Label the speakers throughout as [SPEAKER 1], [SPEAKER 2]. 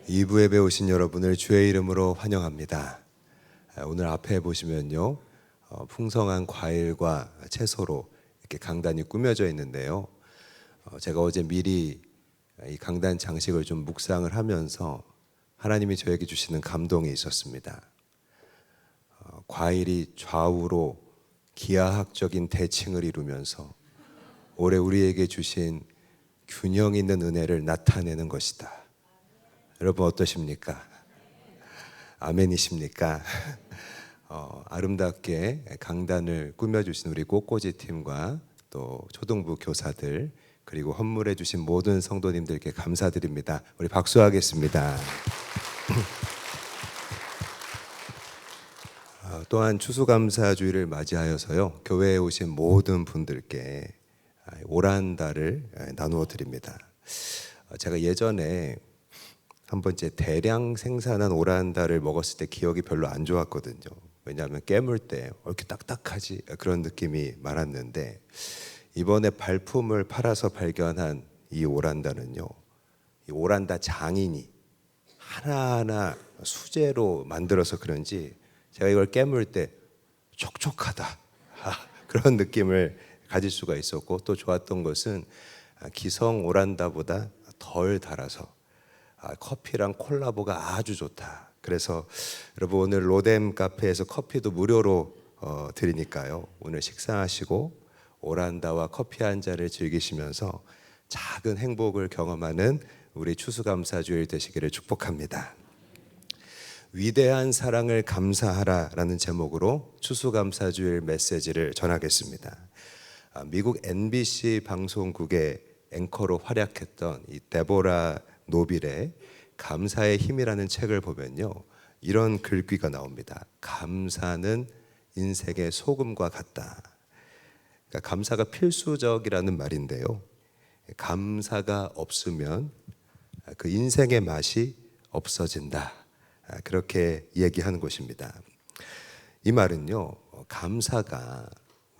[SPEAKER 1] 2부에 배우신 여러분을 주의 이름으로 환영합니다. 오늘 앞에 보시면요, 풍성한 과일과 채소로 이렇게 강단이 꾸며져 있는데요. 제가 어제 미리 이 강단 장식을 좀 묵상을 하면서 하나님이 저에게 주시는 감동이 있었습니다. 과일이 좌우로 기하학적인 대칭을 이루면서 올해 우리에게 주신 균형 있는 은혜를 나타내는 것이다. 여러분 어떠십니까? 아멘이십니까? 아름답게 강단을 꾸며주신 우리 꽃꽂이 팀과 또 초등부 교사들 그리고 헌물해 주신 모든 성도님들께 감사드립니다. 우리 박수하겠습니다. 또한 추수감사주의를 맞이하여서요, 교회에 오신 모든 분들께 오란다를 나누어 드립니다. 제가 예전에 한 번째 대량 생산한 오란다를 먹었을 때 기억이 별로 안 좋았거든요. 왜냐하면 깨물 때 이렇게 딱딱하지 그런 느낌이 많았는데, 이번에 발품을 팔아서 발견한 이 오란다는요, 이 오란다 장인이 하나하나 수제로 만들어서 그런지 제가 이걸 깨물 때 촉촉하다 그런 느낌을 가질 수가 있었고, 또 좋았던 것은 기성 오란다보다 덜 달아서 커피랑 콜라보가 아주 좋다. 그래서 여러분 오늘 로뎀 카페에서 커피도 무료로 드리니까요, 오늘 식사하시고 오란다와 커피 한 잔을 즐기시면서 작은 행복을 경험하는 우리 추수감사주일 되시기를 축복합니다. 위대한 사랑을 감사하라라는 제목으로 추수감사주일 메시지를 전하겠습니다. 미국 NBC 방송국의 앵커로 활약했던 이 데보라 노빌의 감사의 힘이라는 책을 보면요, 이런 글귀가 나옵니다. 감사는 인생의 소금과 같다. 그러니까 감사가 필수적이라는 말인데요, 감사가 없으면 그 인생의 맛이 없어진다. 그렇게 얘기하는 것입니다. 이 말은요, 감사가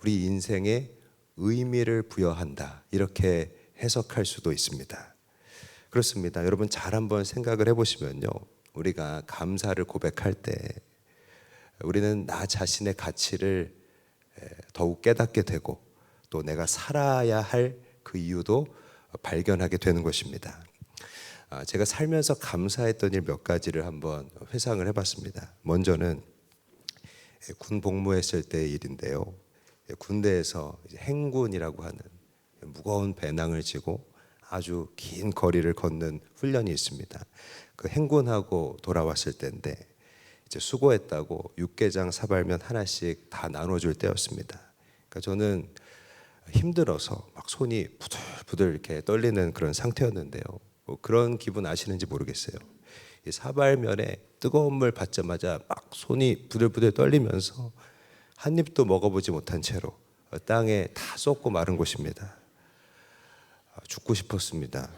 [SPEAKER 1] 우리 인생에 의미를 부여한다, 이렇게 해석할 수도 있습니다. 그렇습니다. 여러분 잘 한번 생각을 해보시면요, 우리가 감사를 고백할 때 우리는 나 자신의 가치를 더욱 깨닫게 되고, 또 내가 살아야 할 그 이유도 발견하게 되는 것입니다. 제가 살면서 감사했던 일 몇 가지를 한번 회상을 해봤습니다. 먼저는 군 복무했을 때의 일인데요, 군대에서 행군이라고 하는 무거운 배낭을 지고 아주 긴 거리를 걷는 훈련이 있습니다. 그 행군하고 돌아왔을 때인데, 이제 수고했다고 육개장 사발면 하나씩 다 나눠줄 때였습니다. 그러니까 저는 힘들어서 막 손이 부들부들 이렇게 떨리는 그런 상태였는데요, 뭐 그런 기분 아시는지 모르겠어요. 이 사발면에 뜨거운 물 받자마자 막 손이 부들부들 떨리면서 한 입도 먹어보지 못한 채로 땅에 다 쏟고 마른 곳입니다. 죽고 싶었습니다.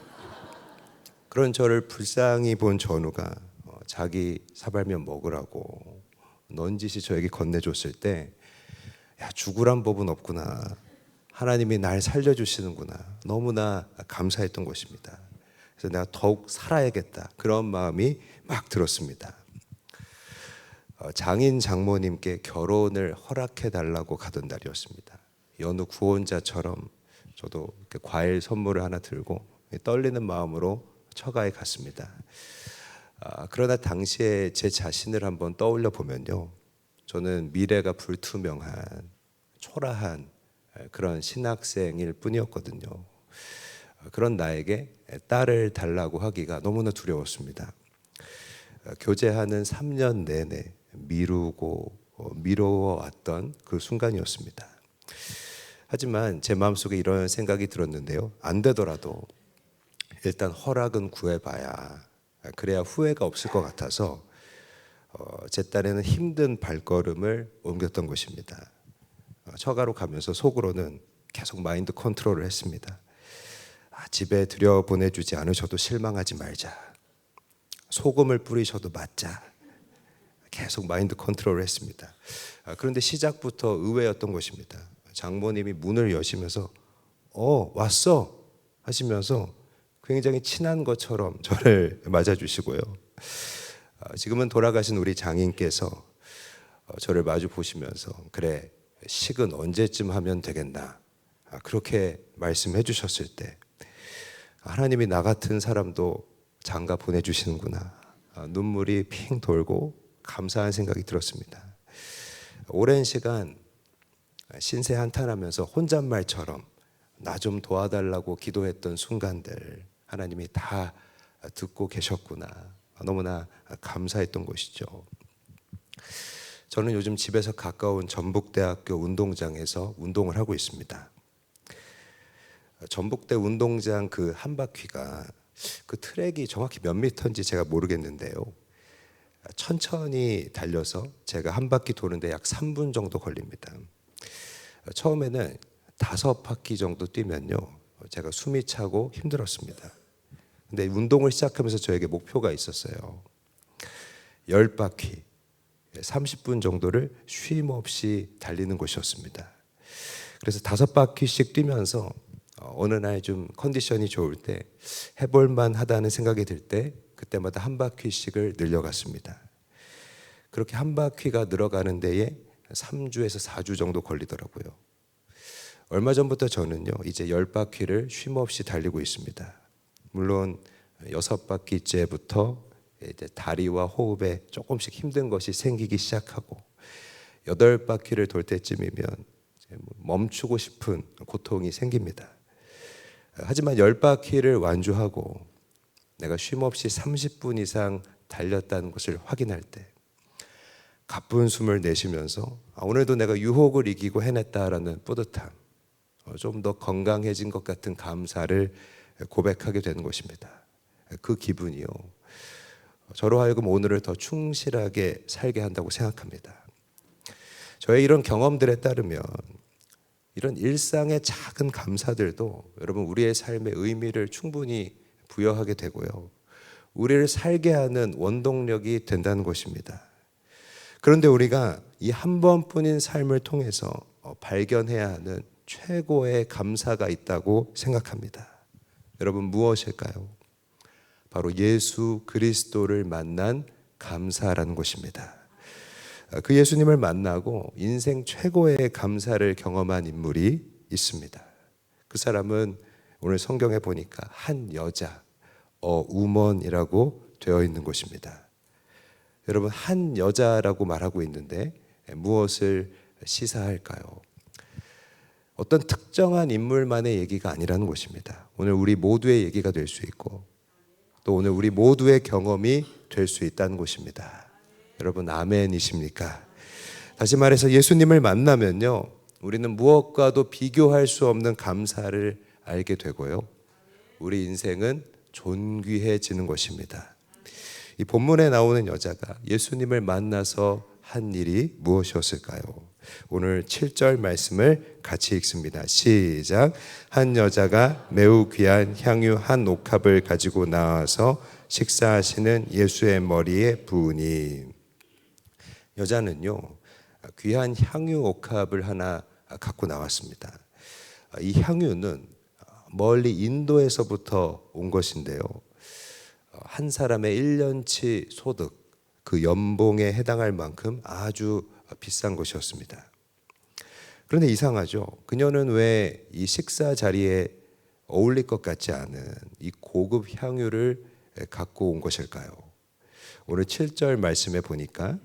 [SPEAKER 1] 그런 저를 불쌍히 본 전우가 자기 사발면 먹으라고 넌지시 저에게 건네줬을 때, 야, 죽으란 법은 없구나, 하나님이 날 살려주시는구나, 너무나 감사했던 것입니다. 그래서 내가 더욱 살아야겠다, 그런 마음이 막 들었습니다. 장인 장모님께 결혼을 허락해 달라고 가던 날이었습니다. 여느 구원자처럼 저도 과일 선물을 하나 들고 떨리는 마음으로 처가에 갔습니다. 그러나 당시에 제 자신을 한번 떠올려 보면요, 저는 미래가 불투명한 초라한 그런 신학생일 뿐이었거든요. 그런 나에게 딸을 달라고 하기가 너무나 두려웠습니다. 교제하는 3년 내내 미루고 미뤄왔던 그 순간이었습니다. 하지만 제 마음속에 이런 생각이 들었는데요, 안 되더라도 일단 허락은 구해봐야, 그래야 후회가 없을 것 같아서 제 딸에는 힘든 발걸음을 옮겼던 것입니다. 처가로 가면서 속으로는 계속 마인드 컨트롤을 했습니다. 집에 들여보내주지 않으셔도 실망하지 말자, 소금을 뿌리셔도 맞자, 계속 마인드 컨트롤을 했습니다. 그런데 시작부터 의외였던 것입니다. 장모님이 문을 여시면서 왔어 하시면서 굉장히 친한 것처럼 저를 맞아주시고요. 지금은 돌아가신 우리 장인께서 저를 마주 보시면서 그래, 식은 언제쯤 하면 되겠나, 그렇게 말씀해 주셨을 때 하나님이 나 같은 사람도 장가 보내주시는구나, 눈물이 핑 돌고 감사한 생각이 들었습니다. 오랜 시간 신세 한탄하면서 혼잣말처럼 나 좀 도와달라고 기도했던 순간들 하나님이 다 듣고 계셨구나, 너무나 감사했던 것이죠. 저는 요즘 집에서 가까운 전북대학교 운동장에서 운동을 하고 있습니다. 전북대 운동장 그 한 바퀴가, 그 트랙이 정확히 몇 미터인지 제가 모르겠는데요, 천천히 달려서 제가 한 바퀴 도는데 약 3분 정도 걸립니다. 처음에는 5바퀴 정도 뛰면요, 제가 숨이 차고 힘들었습니다. 근데 운동을 시작하면서 저에게 목표가 있었어요. 10바퀴 30분 정도를 쉼 없이 달리는 것이었습니다. 그래서 5바퀴씩 뛰면서 어느 날 좀 컨디션이 좋을 때, 해볼만 하다는 생각이 들 때 그때마다 한 바퀴씩을 늘려갔습니다. 그렇게 한 바퀴가 늘어가는 데에 3주에서 4주 정도 걸리더라고요. 얼마 전부터 저는요, 이제 10바퀴를 쉼 없이 달리고 있습니다. 물론 6바퀴째부터 이제 다리와 호흡에 조금씩 힘든 것이 생기기 시작하고, 8바퀴를 돌 때쯤이면 멈추고 싶은 고통이 생깁니다. 하지만 10바퀴를 완주하고 내가 쉼없이 30분 이상 달렸다는 것을 확인할 때 가쁜 숨을 내쉬면서 오늘도 내가 유혹을 이기고 해냈다라는 뿌듯함, 좀 더 건강해진 것 같은 감사를 고백하게 되는 것입니다. 그 기분이요, 저로 하여금 오늘을 더 충실하게 살게 한다고 생각합니다. 저의 이런 경험들에 따르면 이런 일상의 작은 감사들도 여러분 우리의 삶의 의미를 충분히 부여하게 되고요, 우리를 살게 하는 원동력이 된다는 것입니다. 그런데 우리가 이 한 번뿐인 삶을 통해서 발견해야 하는 최고의 감사가 있다고 생각합니다. 여러분 무엇일까요? 바로 예수 그리스도를 만난 감사라는 것입니다. 그 예수님을 만나고 인생 최고의 감사를 경험한 인물이 있습니다. 그 사람은 오늘 성경에 보니까 한 여자, 우먼이라고 되어 있는 것입니다. 여러분, 한 여자라고 말하고 있는데 무엇을 시사할까요? 어떤 특정한 인물만의 얘기가 아니라는 것입니다. 오늘 우리 모두의 얘기가 될 수 있고, 또 오늘 우리 모두의 경험이 될 수 있다는 것입니다. 여러분 아멘이십니까? 다시 말해서 예수님을 만나면요, 우리는 무엇과도 비교할 수 없는 감사를 알게 되고요, 우리 인생은 존귀해지는 것입니다. 이 본문에 나오는 여자가 예수님을 만나서 한 일이 무엇이었을까요? 오늘 7절 말씀을 같이 읽습니다. 시작. 한 여자가 매우 귀한 향유 한 옥합을 가지고 나와서 식사하시는 예수의 머리에 부으니. 여자는요, 귀한 향유 옥합을 하나 갖고 나왔습니다. 이 향유는 멀리 인도에서부터 온 것인데요, 한 사람의 1년치 소득, 그 연봉에 해당할 만큼 아주 비싼 것이었습니다. 그런데 이상하죠. 그녀는 왜 이 식사 자리에 어울릴 것 같지 않은 이 고급 향유를 갖고 온 것일까요? 오늘 7절 말씀에 보니까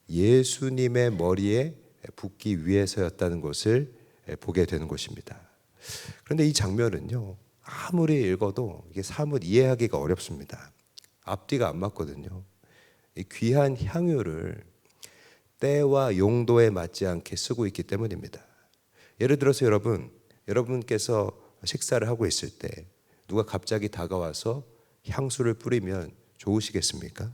[SPEAKER 1] 예수님의 머리에 붓기 위해서였다는 것을 보게 되는 것입니다. 그런데 이 장면은요, 아무리 읽어도 이게 사뭇 이해하기가 어렵습니다. 앞뒤가 안 맞거든요. 이 귀한 향유를 때와 용도에 맞지 않게 쓰고 있기 때문입니다. 예를 들어서 여러분께서 식사를 하고 있을 때 누가 갑자기 다가와서 향수를 뿌리면 좋으시겠습니까?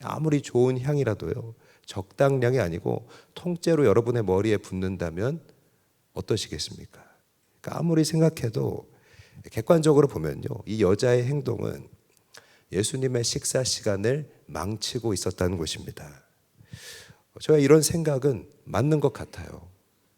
[SPEAKER 1] 아무리 좋은 향이라도요, 적당량이 아니고 통째로 여러분의 머리에 붓는다면 어떠시겠습니까? 그러니까 아무리 생각해도 객관적으로 보면요, 이 여자의 행동은 예수님의 식사 시간을 망치고 있었다는 것입니다. 저의 이런 생각은 맞는 것 같아요.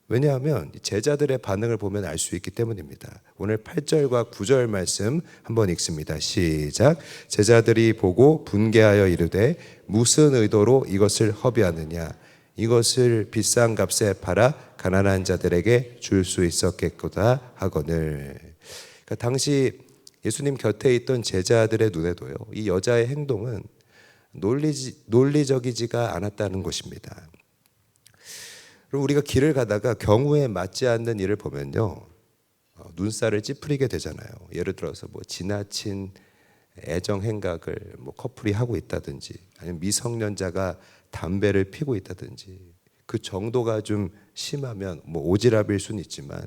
[SPEAKER 1] 왜냐하면 제자들의 반응을 보면 알 수 있기 때문입니다. 오늘 8절과 9절 말씀 한번 읽습니다. 시작. 제자들이 보고 분개하여 이르되 무슨 의도로 이것을 허비하느냐. 이것을 비싼 값에 팔아 가난한 자들에게 줄 수 있었겠구나 하거늘. 그러니까 당시 예수님 곁에 있던 제자들의 눈에도요, 이 여자의 행동은 논리적이지가 않았다는 것입니다. 그럼 우리가 길을 가다가 경우에 맞지 않는 일을 보면요, 눈살을 찌푸리게 되잖아요. 예를 들어서 뭐 지나친 애정 행각을 뭐 커플이 하고 있다든지, 아니면 미성년자가 담배를 피고 있다든지, 그 정도가 좀 심하면 뭐 오지랖일 수는 있지만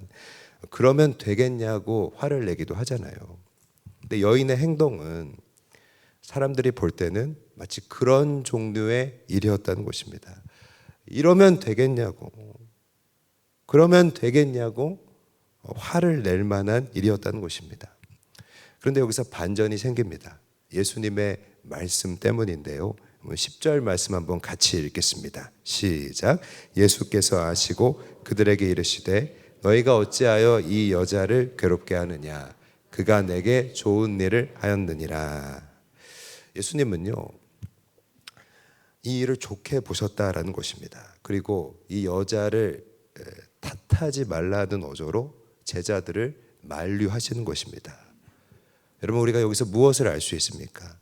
[SPEAKER 1] 그러면 되겠냐고 화를 내기도 하잖아요. 근데 여인의 행동은 사람들이 볼 때는 마치 그런 종류의 일이었다는 것입니다. 이러면 되겠냐고, 그러면 되겠냐고 화를 낼 만한 일이었다는 것입니다. 그런데 여기서 반전이 생깁니다. 예수님의 말씀 때문인데요. 10절 말씀 한번 같이 읽겠습니다. 시작. 예수께서 아시고 그들에게 이르시되 너희가 어찌하여 이 여자를 괴롭게 하느냐. 그가 내게 좋은 일을 하였느니라. 예수님은요, 이 일을 좋게 보셨다라는 것입니다. 그리고 이 여자를 탓하지 말라는 어조로 제자들을 만류하시는 것입니다. 여러분, 우리가 여기서 무엇을 알 수 있습니까?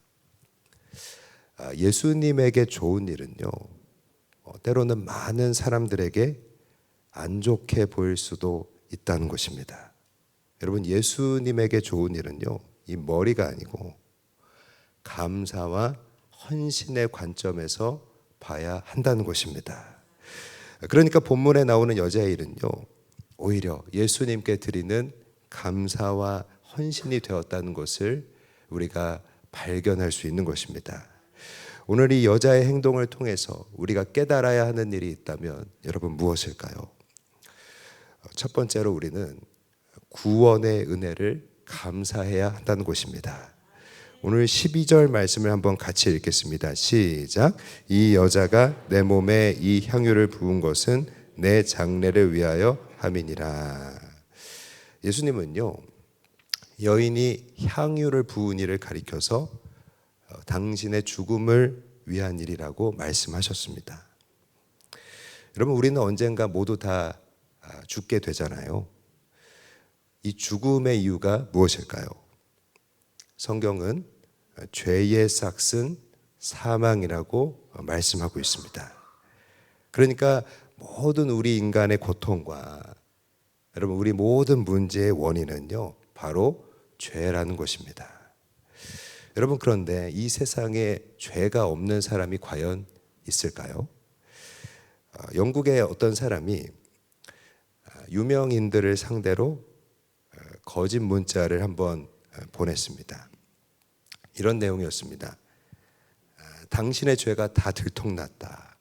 [SPEAKER 1] 예수님에게 좋은 일은요, 때로는 많은 사람들에게 안 좋게 보일 수도 있다는 것입니다. 여러분, 예수님에게 좋은 일은요, 이 머리가 아니고 감사와 헌신의 관점에서 봐야 한다는 것입니다. 그러니까 본문에 나오는 여자의 일은요, 오히려 예수님께 드리는 감사와 헌신이 되었다는 것을 우리가 발견할 수 있는 것입니다. 오늘 이 여자의 행동을 통해서 우리가 깨달아야 하는 일이 있다면 여러분 무엇일까요? 첫 번째로 우리는 구원의 은혜를 감사해야 한다는 것입니다. 오늘 12절 말씀을 한번 같이 읽겠습니다. 시작. 이 여자가 내 몸에 이 향유를 부은 것은 내 장례를 위하여 함이니라. 예수님은요, 여인이 향유를 부은 일을 가리켜서 당신의 죽음을 위한 일이라고 말씀하셨습니다. 여러분, 우리는 언젠가 모두 다 죽게 되잖아요. 이 죽음의 이유가 무엇일까요? 성경은 죄의 삭은 사망이라고 말씀하고 있습니다. 그러니까 모든 우리 인간의 고통과 여러분 우리 모든 문제의 원인은요, 바로 죄라는 것입니다. 여러분, 그런데 이 세상에 죄가 없는 사람이 과연 있을까요? 영국의 어떤 사람이 유명인들을 상대로 거짓 문자를 한번 보냈습니다. 이런 내용이었습니다. 당신의 죄가 다 들통났다.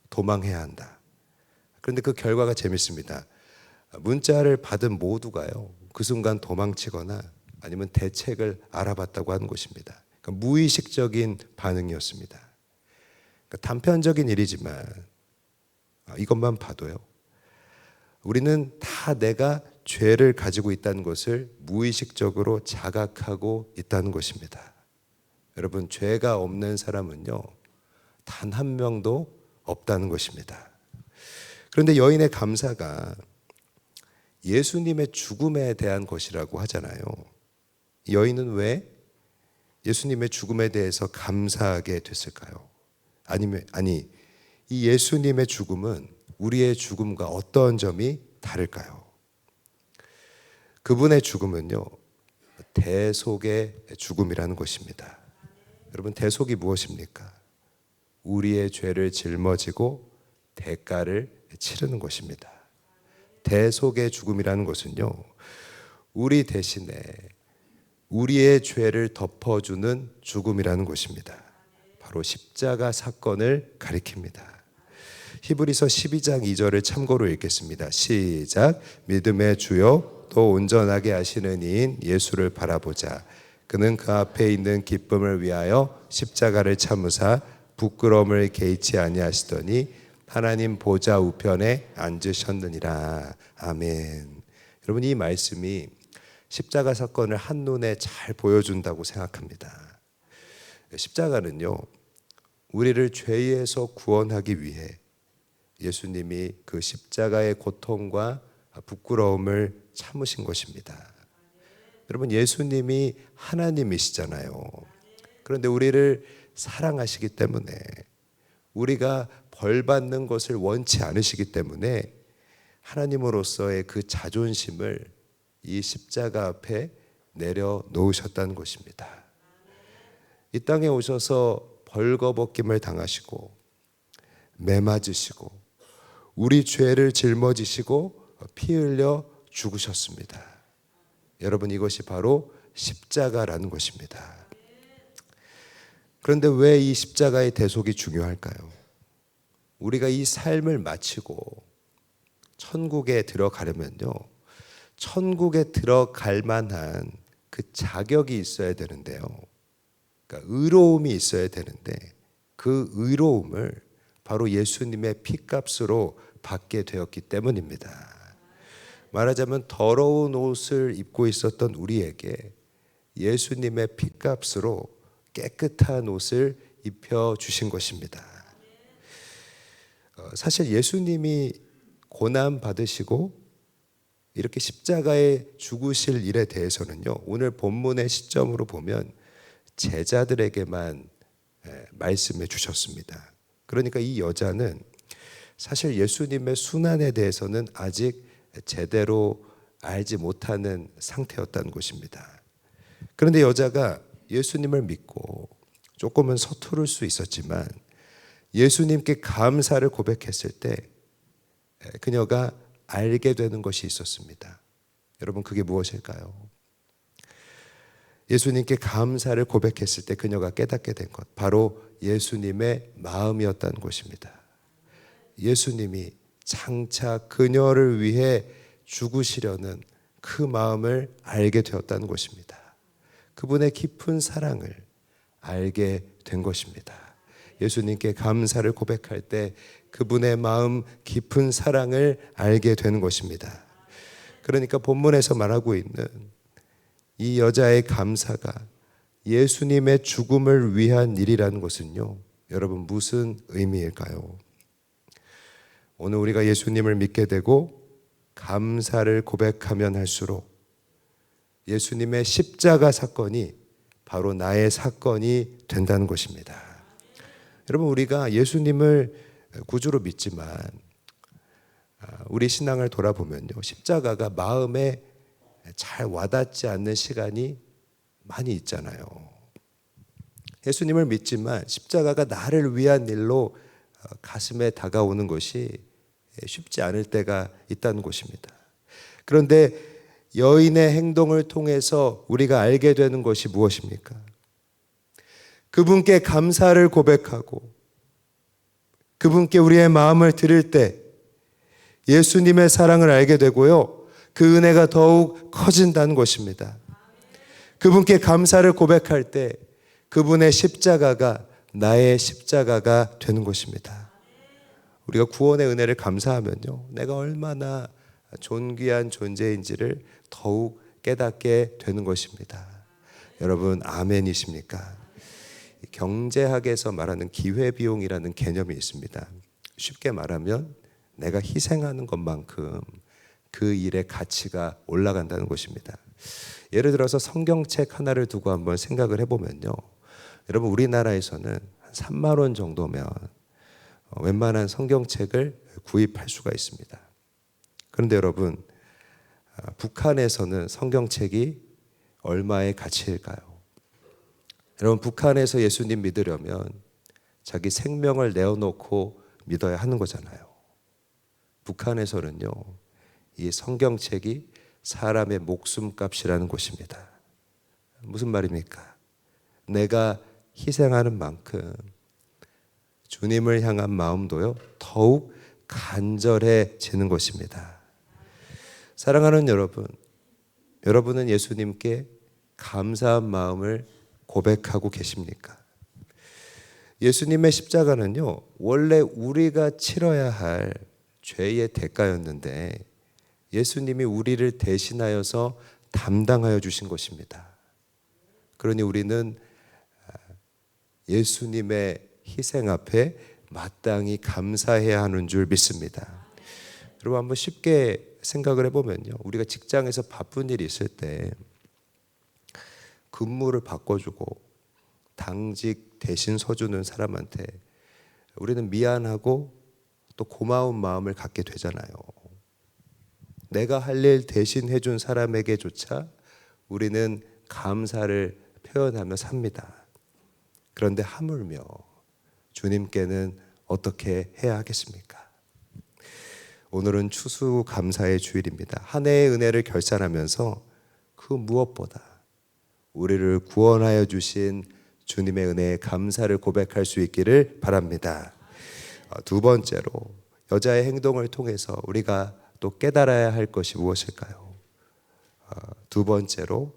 [SPEAKER 1] 도망해야 한다. 그런데 그 결과가 재밌습니다. 문자를 받은 모두가요, 그 순간 도망치거나 아니면 대책을 알아봤다고 하는 것입니다. 그러니까 무의식적인 반응이었습니다. 그러니까 단편적인 일이지만 이것만 봐도요, 우리는 다 내가 죄를 가지고 있다는 것을 무의식적으로 자각하고 있다는 것입니다. 여러분, 죄가 없는 사람은요, 단 한 명도 없다는 것입니다. 그런데 여인의 감사가 예수님의 죽음에 대한 것이라고 하잖아요. 여인은 왜 예수님의 죽음에 대해서 감사하게 됐을까요? 아니, 이 예수님의 죽음은 우리의 죽음과 어떤 점이 다를까요? 그분의 죽음은요, 대속의 죽음이라는 것입니다. 여러분, 대속이 무엇입니까? 우리의 죄를 짊어지고 대가를 치르는 것입니다. 대속의 죽음이라는 것은요, 우리 대신에 우리의 죄를 덮어주는 죽음이라는 것입니다. 바로 십자가 사건을 가리킵니다. 히브리서 12장 2절을 참고로 읽겠습니다. 시작. 믿음의 주요 또 온전하게 하시는 이인 예수를 바라보자. 그는 그 앞에 있는 기쁨을 위하여 십자가를 참으사 부끄러움을 개의치 아니하시더니 하나님 보좌 우편에 앉으셨느니라. 아멘. 여러분, 이 말씀이 십자가 사건을 한눈에 잘 보여준다고 생각합니다. 십자가는요, 우리를 죄에서 구원하기 위해 예수님이 그 십자가의 고통과 부끄러움을 참으신 것입니다. 여러분, 예수님이 하나님이시잖아요. 그런데 우리를 사랑하시기 때문에, 우리가 벌 받는 것을 원치 않으시기 때문에 하나님으로서의 그 자존심을 이 십자가 앞에 내려놓으셨다는 것입니다. 이 땅에 오셔서 벌거벗김을 당하시고 매 맞으시고 우리 죄를 짊어지시고 피 흘려 죽으셨습니다. 여러분, 이것이 바로 십자가라는 것입니다. 그런데 왜 이 십자가의 대속이 중요할까요? 우리가 이 삶을 마치고 천국에 들어가려면요, 천국에 들어갈 만한 그 자격이 있어야 되는데요, 그러니까 의로움이 있어야 되는데, 그 의로움을 바로 예수님의 피값으로 받게 되었기 때문입니다. 말하자면 더러운 옷을 입고 있었던 우리에게 예수님의 피값으로 깨끗한 옷을 입혀주신 것입니다. 사실 예수님이 고난 받으시고 이렇게 십자가에 죽으실 일에 대해서는요, 오늘 본문의 시점으로 보면 제자들에게만 말씀해 주셨습니다. 그러니까 이 여자는 사실 예수님의 순환에 대해서는 아직 제대로 알지 못하는 상태였다는 것입니다. 그런데 여자가 예수님을 믿고 조금은 서투를 수 있었지만 예수님께 감사를 고백했을 때 그녀가 알게 되는 것이 있었습니다. 여러분, 그게 무엇일까요? 예수님께 감사를 고백했을 때 그녀가 깨닫게 된 것, 바로 예수님의 마음이었다는 것입니다. 예수님이 장차 그녀를 위해 죽으시려는 그 마음을 알게 되었다는 것입니다. 그분의 깊은 사랑을 알게 된 것입니다. 예수님께 감사를 고백할 때 그분의 마음 깊은 사랑을 알게 되는 것입니다. 그러니까 본문에서 말하고 있는 이 여자의 감사가 예수님의 죽음을 위한 일이라는 것은요, 여러분, 무슨 의미일까요? 오늘 우리가 예수님을 믿게 되고 감사를 고백하면 할수록 예수님의 십자가 사건이 바로 나의 사건이 된다는 것입니다. 여러분, 우리가 예수님을 구주로 믿지만 우리 신앙을 돌아보면요, 십자가가 마음에 잘 와닿지 않는 시간이 많이 있잖아요. 예수님을 믿지만 십자가가 나를 위한 일로 가슴에 다가오는 것이 쉽지 않을 때가 있다는 것입니다. 그런데 여인의 행동을 통해서 우리가 알게 되는 것이 무엇입니까? 그분께 감사를 고백하고 그분께 우리의 마음을 드릴 때 예수님의 사랑을 알게 되고요, 그 은혜가 더욱 커진다는 것입니다. 그분께 감사를 고백할 때 그분의 십자가가 나의 십자가가 되는 것입니다. 우리가 구원의 은혜를 감사하면요, 내가 얼마나 존귀한 존재인지를 더욱 깨닫게 되는 것입니다. 여러분, 아멘이십니까? 경제학에서 말하는 기회비용이라는 개념이 있습니다. 쉽게 말하면 내가 희생하는 것만큼 그 일의 가치가 올라간다는 것입니다. 예를 들어서 성경책 하나를 두고 한번 생각을 해보면요, 여러분, 우리나라에서는 한 3만 원 정도면 웬만한 성경책을 구입할 수가 있습니다. 그런데 여러분, 북한에서는 성경책이 얼마의 가치일까요? 여러분, 북한에서 예수님 믿으려면 자기 생명을 내어놓고 믿어야 하는 거잖아요. 북한에서는요, 이 성경책이 사람의 목숨값이라는 것입니다. 무슨 말입니까? 내가 희생하는 만큼 주님을 향한 마음도요, 더욱 간절해지는 것입니다. 사랑하는 여러분, 여러분은 예수님께 감사한 마음을 고백하고 계십니까? 예수님의 십자가는요, 원래 우리가 치러야 할 죄의 대가였는데 예수님이 우리를 대신하여서 담당하여 주신 것입니다. 그러니 우리는 예수님의 희생 앞에 마땅히 감사해야 하는 줄 믿습니다. 여러분, 한번 쉽게 생각을 해보면요, 우리가 직장에서 바쁜 일이 있을 때 근무를 바꿔주고 당직 대신 서주는 사람한테 우리는 미안하고 또 고마운 마음을 갖게 되잖아요. 내가 할 일 대신 해준 사람에게조차 우리는 감사를 표현하며 삽니다. 그런데 하물며 주님께는 어떻게 해야 하겠습니까? 오늘은 추수감사의 주일입니다. 한 해의 은혜를 결산하면서 그 무엇보다 우리를 구원하여 주신 주님의 은혜에 감사를 고백할 수 있기를 바랍니다. 두 번째로, 여자의 행동을 통해서 우리가 또 깨달아야 할 것이 무엇일까요? 두 번째로,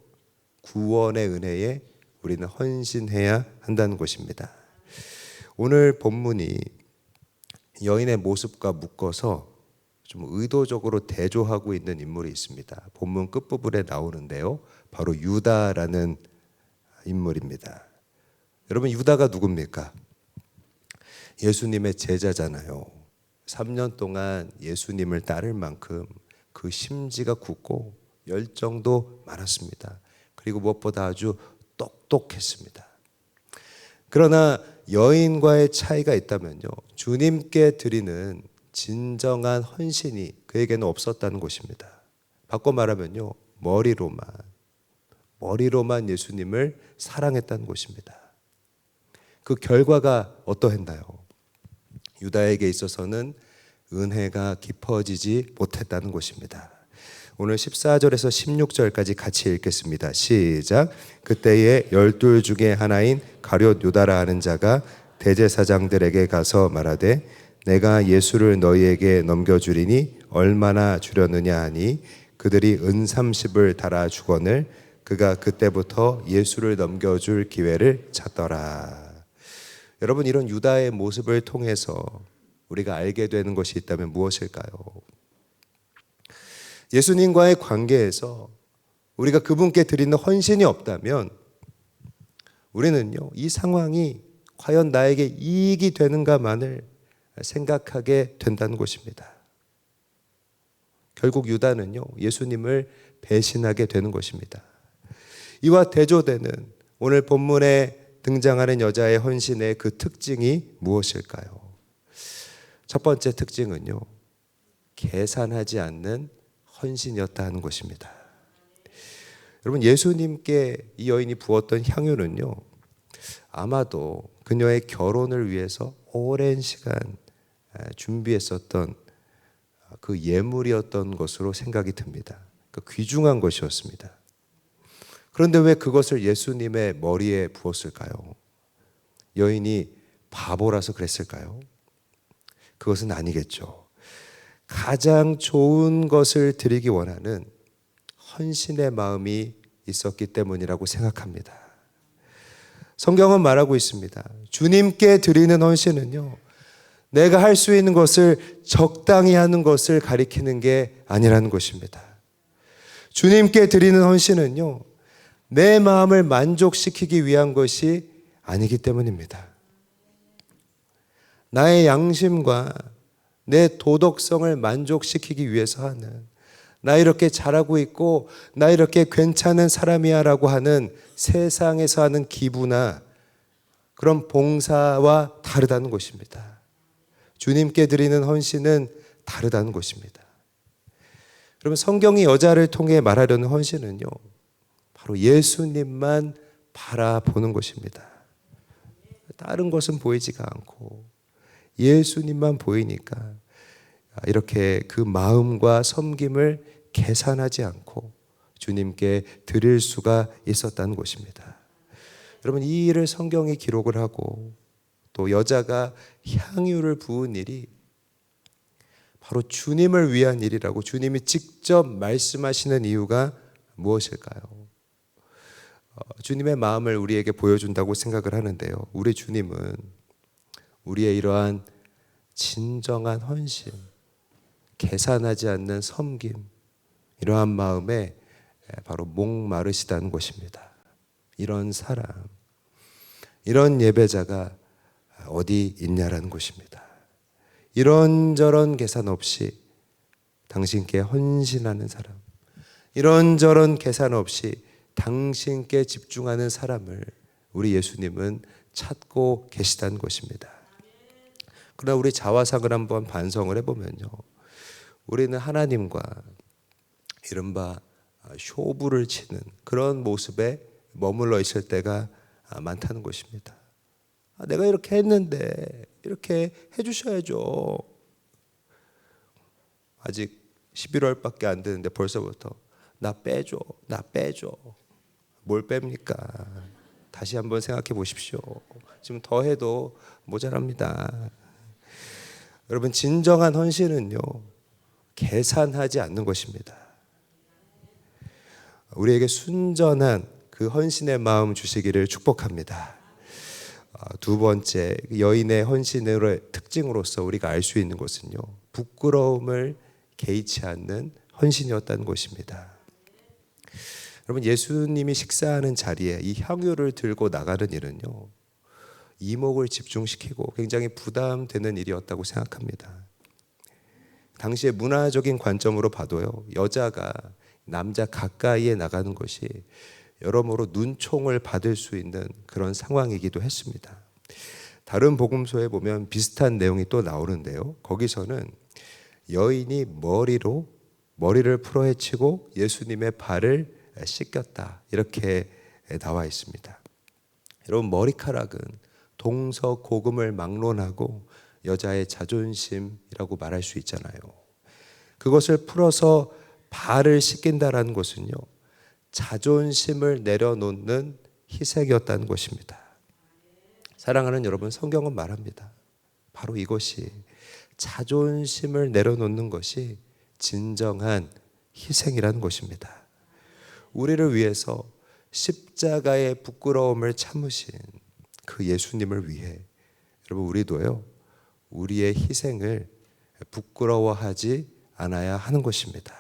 [SPEAKER 1] 구원의 은혜에 우리는 헌신해야 한다는 것입니다. 오늘 본문이 여인의 모습과 묶어서 좀 의도적으로 대조하고 있는 인물이 있습니다. 본문 끝부분에 나오는데요, 바로 유다라는 인물입니다. 여러분, 유다가 누굽니까? 예수님의 제자잖아요. 3년 동안 예수님을 따를 만큼 그 심지가 굳고 열정도 많았습니다. 그리고 무엇보다 아주 똑똑했습니다. 그러나 여인과의 차이가 있다면요, 주님께 드리는 진정한 헌신이 그에게는 없었다는 것입니다. 바꿔 말하면요, 머리로만 예수님을 사랑했다는 것입니다. 그 결과가 어떠했나요? 유다에게 있어서는 은혜가 깊어지지 못했다는 것입니다. 오늘 14절에서 16절까지 같이 읽겠습니다. 시작. 그때에 12 중에 하나인 가룟 유다라 하는 자가 대제사장들에게 가서 말하되 내가 예수를 너희에게 넘겨주리니 얼마나 주려느냐 하니 그들이 은 30을 달아 주거늘 그가 그때부터 예수를 넘겨줄 기회를 찾더라. 여러분, 이런 유다의 모습을 통해서 우리가 알게 되는 것이 있다면 무엇일까요? 예수님과의 관계에서 우리가 그분께 드리는 헌신이 없다면 우리는요, 이 상황이 과연 나에게 이익이 되는가만을 생각하게 된다는 것입니다. 결국 유다는요, 예수님을 배신하게 되는 것입니다. 이와 대조되는 오늘 본문에 등장하는 여자의 헌신의 그 특징이 무엇일까요? 첫 번째 특징은요, 계산하지 않는 헌신이었다 하는 것입니다. 여러분, 예수님께 이 여인이 부었던 향유는요, 아마도 그녀의 결혼을 위해서 오랜 시간 준비했었던 그 예물이었던 것으로 생각이 듭니다. 그 귀중한 것이었습니다. 그런데 왜 그것을 예수님의 머리에 부었을까요? 여인이 바보라서 그랬을까요? 그것은 아니겠죠. 가장 좋은 것을 드리기 원하는 헌신의 마음이 있었기 때문이라고 생각합니다. 성경은 말하고 있습니다. 주님께 드리는 헌신은요, 내가 할 수 있는 것을 적당히 하는 것을 가리키는 게 아니라는 것입니다. 주님께 드리는 헌신은요, 내 마음을 만족시키기 위한 것이 아니기 때문입니다. 나의 양심과 내 도덕성을 만족시키기 위해서 하는, 나 이렇게 잘하고 있고 나 이렇게 괜찮은 사람이야 라고 하는 세상에서 하는 기부나 그런 봉사와 다르다는 것입니다. 주님께 드리는 헌신은 다르다는 것입니다. 여러분, 성경이 여자를 통해 말하려는 헌신은요, 바로 예수님만 바라보는 것입니다. 다른 것은 보이지가 않고 예수님만 보이니까 이렇게 그 마음과 섬김을 계산하지 않고 주님께 드릴 수가 있었다는 것입니다. 여러분, 이 일을 성경이 기록을 하고 또 여자가 향유를 부은 일이 바로 주님을 위한 일이라고 주님이 직접 말씀하시는 이유가 무엇일까요? 주님의 마음을 우리에게 보여준다고 생각을 하는데요, 우리 주님은 우리의 이러한 진정한 헌신, 계산하지 않는 섬김, 이러한 마음에 바로 목마르시다는 것입니다. 이런 사람, 이런 예배자가 어디 있냐라는 것입니다. 이런저런 계산 없이 당신께 헌신하는 사람, 이런저런 계산 없이 당신께 집중하는 사람을 우리 예수님은 찾고 계시다는 것입니다. 그러나 우리 자화상을 한번 반성을 해보면요, 우리는 하나님과 이른바 쇼부를 치는 그런 모습에 머물러 있을 때가 많다는 것입니다. 내가 이렇게 했는데 이렇게 해주셔야죠. 아직 11월밖에 안 되는데 벌써부터 나 빼줘, 나 빼줘. 뭘 뺍니까? 다시 한번 생각해 보십시오. 지금 더 해도 모자랍니다. 여러분, 진정한 헌신은요, 계산하지 않는 것입니다. 우리에게 순전한 그 헌신의 마음 주시기를 축복합니다. 두 번째, 여인의 헌신의 특징으로서 우리가 알 수 있는 것은요, 부끄러움을 개의치 않는 헌신이었다는 것입니다. 여러분, 예수님이 식사하는 자리에 이 향유를 들고 나가는 일은요, 이목을 집중시키고 굉장히 부담되는 일이었다고 생각합니다. 당시의 문화적인 관점으로 봐도요, 여자가 남자 가까이에 나가는 것이 여러모로 눈총을 받을 수 있는 그런 상황이기도 했습니다. 다른 복음서에 보면 비슷한 내용이 또 나오는데요, 거기서는 여인이 머리를 풀어헤치고 예수님의 발을 씻겼다, 이렇게 나와 있습니다. 여러분, 머리카락은 동서고금을 막론하고 여자의 자존심이라고 말할 수 있잖아요. 그것을 풀어서 발을 씻긴다라는 것은요, 자존심을 내려놓는 희생이었다는 것입니다. 사랑하는 여러분, 성경은 말합니다. 바로 이것이, 자존심을 내려놓는 것이 진정한 희생이라는 것입니다. 우리를 위해서 십자가의 부끄러움을 참으신 그 예수님을 위해 여러분, 우리도요, 우리의 희생을 부끄러워하지 않아야 하는 것입니다.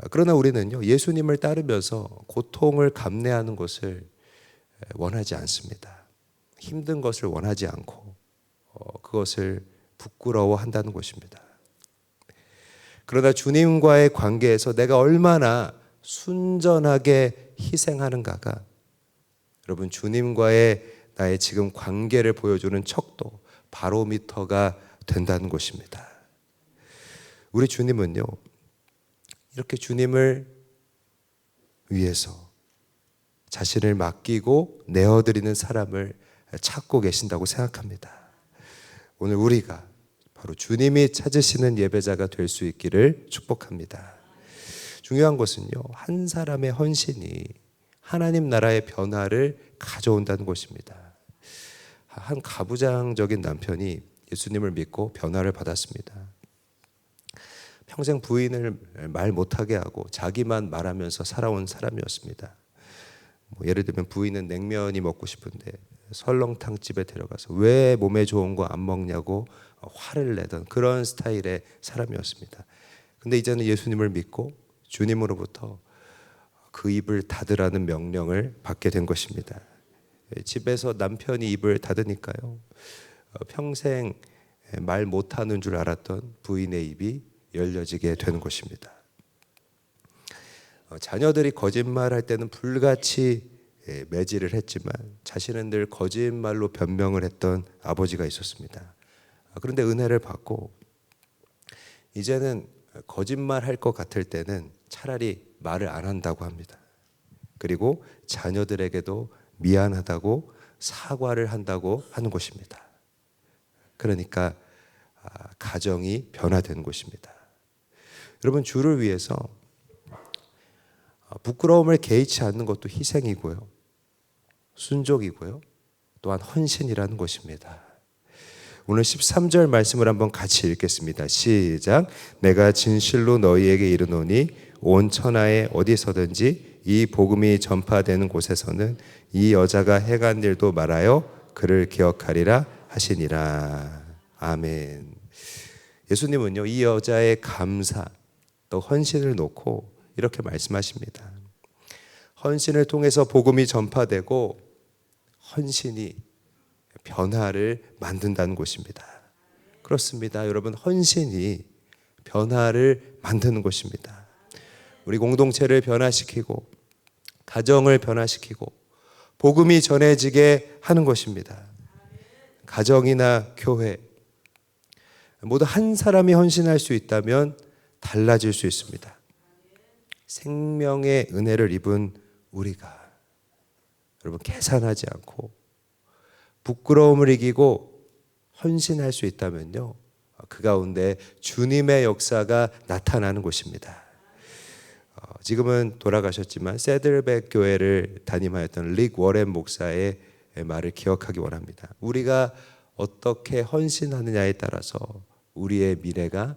[SPEAKER 1] 그러나 우리는요, 예수님을 따르면서 고통을 감내하는 것을 원하지 않습니다. 힘든 것을 원하지 않고 그것을 부끄러워한다는 것입니다. 그러나 주님과의 관계에서 내가 얼마나 순전하게 희생하는가가 여러분, 주님과의 나의 지금 관계를 보여주는 척도, 바로미터가 된다는 것입니다. 우리 주님은요, 이렇게 주님을 위해서 자신을 맡기고 내어드리는 사람을 찾고 계신다고 생각합니다. 오늘 우리가 바로 주님이 찾으시는 예배자가 될 수 있기를 축복합니다. 중요한 것은요, 한 사람의 헌신이 하나님 나라의 변화를 가져온다는 것입니다. 한 가부장적인 남편이 예수님을 믿고 변화를 받았습니다. 평생 부인을 말 못하게 하고 자기만 말하면서 살아온 사람이었습니다. 예를 들면 부인은 냉면이 먹고 싶은데 설렁탕 집에 데려가서 왜 몸에 좋은 거 안 먹냐고 화를 내던 그런 스타일의 사람이었습니다. 근데 이제는 예수님을 믿고 주님으로부터 그 입을 닫으라는 명령을 받게 된 것입니다. 집에서 남편이 입을 닫으니까요, 평생 말 못하는 줄 알았던 부인의 입이 열려지게 되는 것입니다. 자녀들이 거짓말할 때는 불같이 매질을 했지만 자신은 늘 거짓말로 변명을 했던 아버지가 있었습니다. 그런데 은혜를 받고 이제는 거짓말할 것 같을 때는 차라리 말을 안 한다고 합니다. 그리고 자녀들에게도 미안하다고 사과를 한다고 하는 것입니다. 그러니까 가정이 변화되는 것입니다. 여러분, 주를 위해서 부끄러움을 개의치 않는 것도 희생이고요, 순종이고요, 또한 헌신이라는 것입니다. 오늘 13절 말씀을 한번 같이 읽겠습니다. 시작. 내가 진실로 너희에게 이르노니 온 천하에 어디서든지 이 복음이 전파되는 곳에서는 이 여자가 행한 일도 말하여 그를 기억하리라 하시니라. 아멘. 예수님은요, 이 여자의 감사 또 헌신을 놓고 이렇게 말씀하십니다. 헌신을 통해서 복음이 전파되고 헌신이 변화를 만든다는 것입니다. 그렇습니다. 여러분, 헌신이 변화를 만드는 것입니다. 우리 공동체를 변화시키고 가정을 변화시키고 복음이 전해지게 하는 것입니다. 가정이나 교회 모두 한 사람이 헌신할 수 있다면 달라질 수 있습니다. 생명의 은혜를 입은 우리가 여러분 계산하지 않고 부끄러움을 이기고 헌신할 수 있다면요, 그 가운데 주님의 역사가 나타나는 곳입니다. 지금은 돌아가셨지만 세들백 교회를 담임하였던 릭 워렌 목사의 말을 기억하기 원합니다. 우리가 어떻게 헌신하느냐에 따라서 우리의 미래가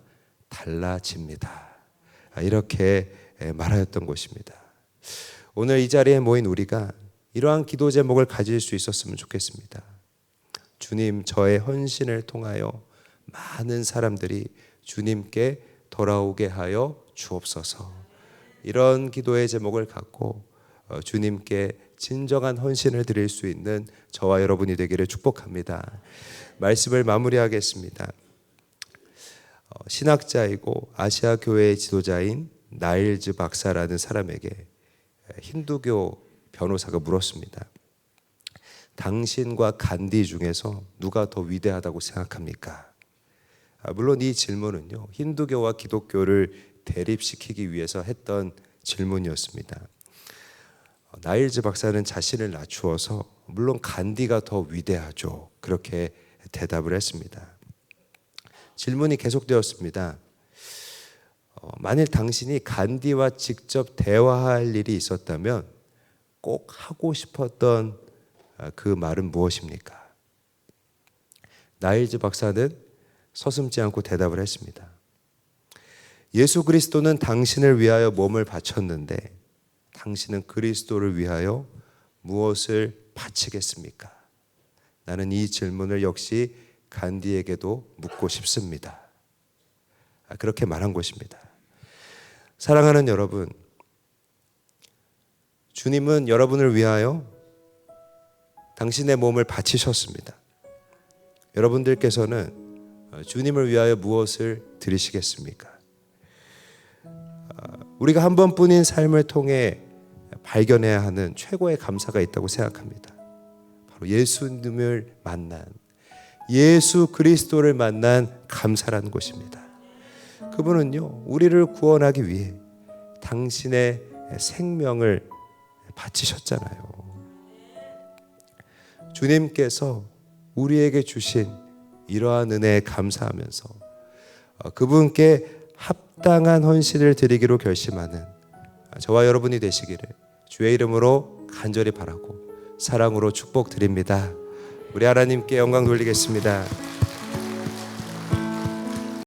[SPEAKER 1] 달라집니다. 이렇게 말하였던 것입니다. 오늘 이 자리에 모인 우리가 이러한 기도 제목을 가질 수 있었으면 좋겠습니다. 주님, 저의 헌신을 통하여 많은 사람들이 주님께 돌아오게 하여 주옵소서. 이런 기도의 제목을 갖고 주님께 진정한 헌신을 드릴 수 있는 저와 여러분이 되기를 축복합니다. 말씀을 마무리하겠습니다. 신학자이고 아시아 교회의 지도자인 나일즈 박사라는 사람에게 힌두교 변호사가 물었습니다. 당신과 간디 중에서 누가 더 위대하다고 생각합니까? 물론 이 질문은요, 힌두교와 기독교를 대립시키기 위해서 했던 질문이었습니다. 나일즈 박사는 자신을 낮추어서 물론 간디가 더 위대하죠, 그렇게 대답을 했습니다. 질문이 계속되었습니다. 만일 당신이 간디와 직접 대화할 일이 있었다면 꼭 하고 싶었던 그 말은 무엇입니까? 나일즈 박사는 서슴지 않고 대답을 했습니다. 예수 그리스도는 당신을 위하여 몸을 바쳤는데 당신은 그리스도를 위하여 무엇을 바치겠습니까? 나는 이 질문을 역시 간디에게도 묻고 싶습니다. 그렇게 말한 것입니다. 사랑하는 여러분, 주님은 여러분을 위하여 당신의 몸을 바치셨습니다. 여러분들께서는 주님을 위하여 무엇을 드리시겠습니까? 우리가 한 번뿐인 삶을 통해 발견해야 하는 최고의 감사가 있다고 생각합니다. 바로 예수님을 만난, 예수 그리스도를 만난 감사라는 것입니다. 그분은요, 우리를 구원하기 위해 당신의 생명을 바치셨잖아요. 주님께서 우리에게 주신 이러한 은혜에 감사하면서 그분께 합당한 헌신을 드리기로 결심하는 저와 여러분이 되시기를 주의 이름으로 간절히 바라고 사랑으로 축복드립니다. 우리 하나님께 영광 돌리겠습니다.